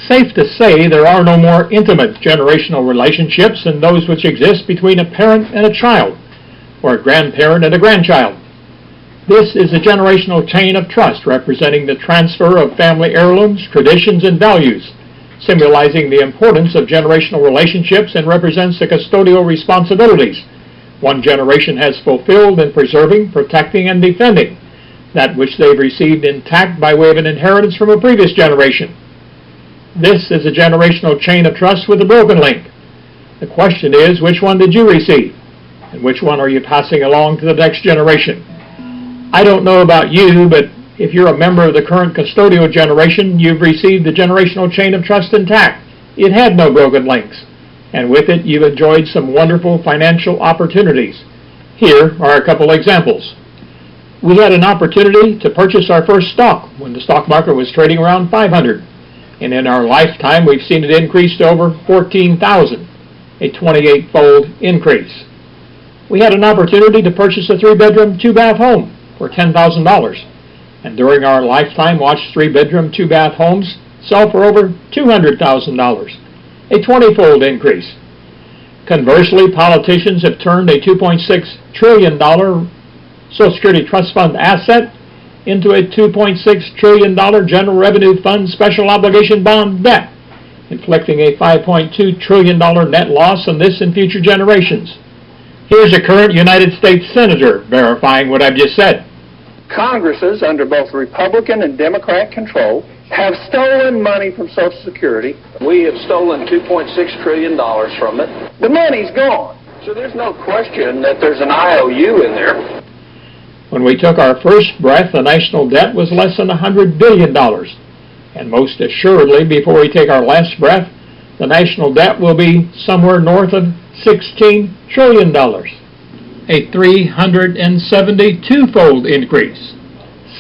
Safe to say there are no more intimate generational relationships than those which exist between a parent and a child, or a grandparent and a grandchild. This is a generational chain of trust representing the transfer of family heirlooms, traditions, and values, symbolizing the importance of generational relationships and represents the custodial responsibilities one generation has fulfilled in preserving, protecting, and defending that which they've received intact by way of an inheritance from a previous generation. This is a generational chain of trust with a broken link. The question is, which one did you receive? And which one are you passing along to the next generation? I don't know about you, but if you're a member of the current custodial generation, you've received the generational chain of trust intact. It had no broken links, and with it you've enjoyed some wonderful financial opportunities. Here are a couple examples. We had an opportunity to purchase our first stock when the stock market was trading around 500, and in our lifetime we've seen it increase to over 14,000, a 28-fold increase. We had an opportunity to purchase a 3-bedroom, 2-bath home for $10,000, and during our lifetime watched 3-bedroom, 2-bath homes sell for over $200,000, a 20-fold increase. Conversely, politicians have turned a $2.6 trillion Social Security Trust Fund asset into a $2.6 trillion General Revenue Fund special obligation bond debt, inflicting a $5.2 trillion net loss on this and future generations. Here's a current United States Senator verifying what I've just said. Congresses under both Republican and Democrat control have stolen money from Social Security. We have stolen $2.6 trillion from it. The money's gone. So there's no question that there's an IOU in there. When we took our first breath, the national debt was less than $100 billion. And most assuredly, before we take our last breath, the national debt will be somewhere north of $16 trillion, a 372-fold increase.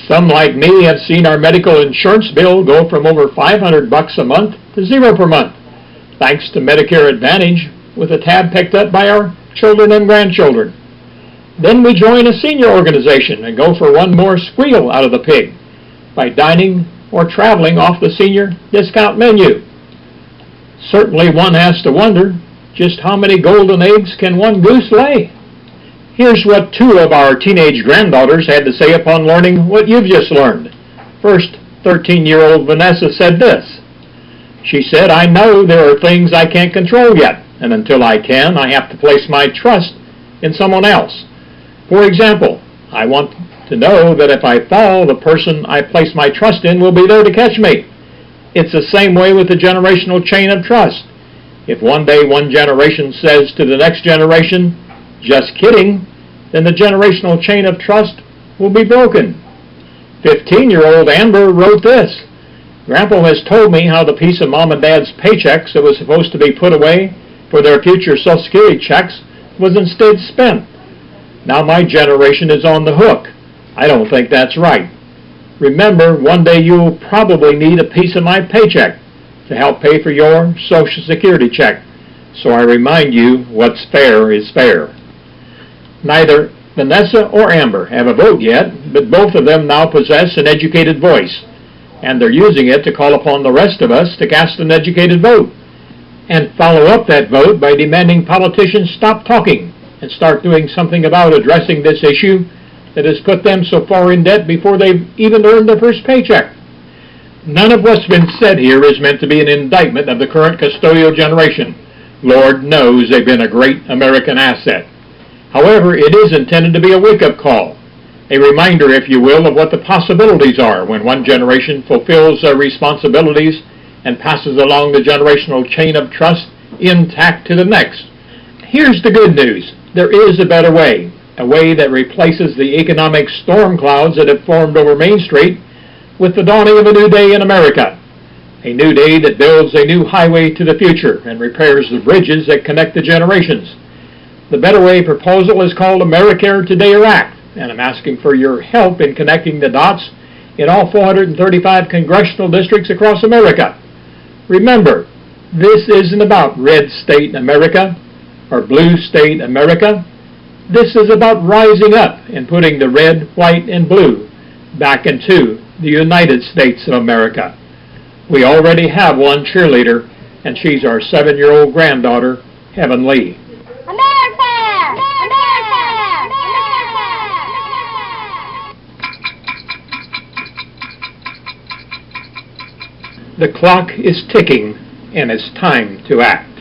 Some like me have seen our medical insurance bill go from over $500 a month to $0 per month, thanks to Medicare Advantage, with a tab picked up by our children and grandchildren. Then we join a senior organization and go for one more squeal out of the pig by dining or traveling off the senior discount menu. Certainly one has to wonder, just how many golden eggs can one goose lay? Here's what 2 of our teenage granddaughters had to say upon learning what you've just learned. First, 13-year-old Vanessa said this. She said, "I know there are things I can't control yet, and until I can, I have to place my trust in someone else. For example, I want to know that if I fall, the person I place my trust in will be there to catch me. It's the same way with the generational chain of trust. If one day one generation says to the next generation, 'Just kidding,' then the generational chain of trust will be broken." 15-year-old Amber wrote this. "Grandpa has told me how the piece of Mom and Dad's paychecks that was supposed to be put away for their future Social Security checks was instead spent. Now my generation is on the hook. I don't think that's right. Remember, one day you will probably need a piece of my paycheck to help pay for your Social Security check. So I remind you, what's fair is fair." Neither Vanessa or Amber have a vote yet, but both of them now possess an educated voice, and they're using it to call upon the rest of us to cast an educated vote, and follow up that vote by demanding politicians stop talking and start doing something about addressing this issue that has put them so far in debt before they've even earned their first paycheck. None of what's been said here is meant to be an indictment of the current custodial generation. Lord knows they've been a great American asset. However, it is intended to be a wake-up call, a reminder, if you will, of what the possibilities are when one generation fulfills their responsibilities and passes along the generational chain of trust intact to the next. Here's the good news. There is a better way, a way that replaces the economic storm clouds that have formed over Main Street with the dawning of a new day in America, a new day that builds a new highway to the future and repairs the bridges that connect the generations. The Better Way proposal is called AmeriCare Today or Act, and I'm asking for your help in connecting the dots in all 435 congressional districts across America. Remember, this isn't about red state America or blue state America. This is about rising up and putting the red, white, and blue back into the United States of America. We already have one cheerleader, and she's our 7-year-old granddaughter, Heaven Lee. America! America! The clock is ticking, and it's time to act.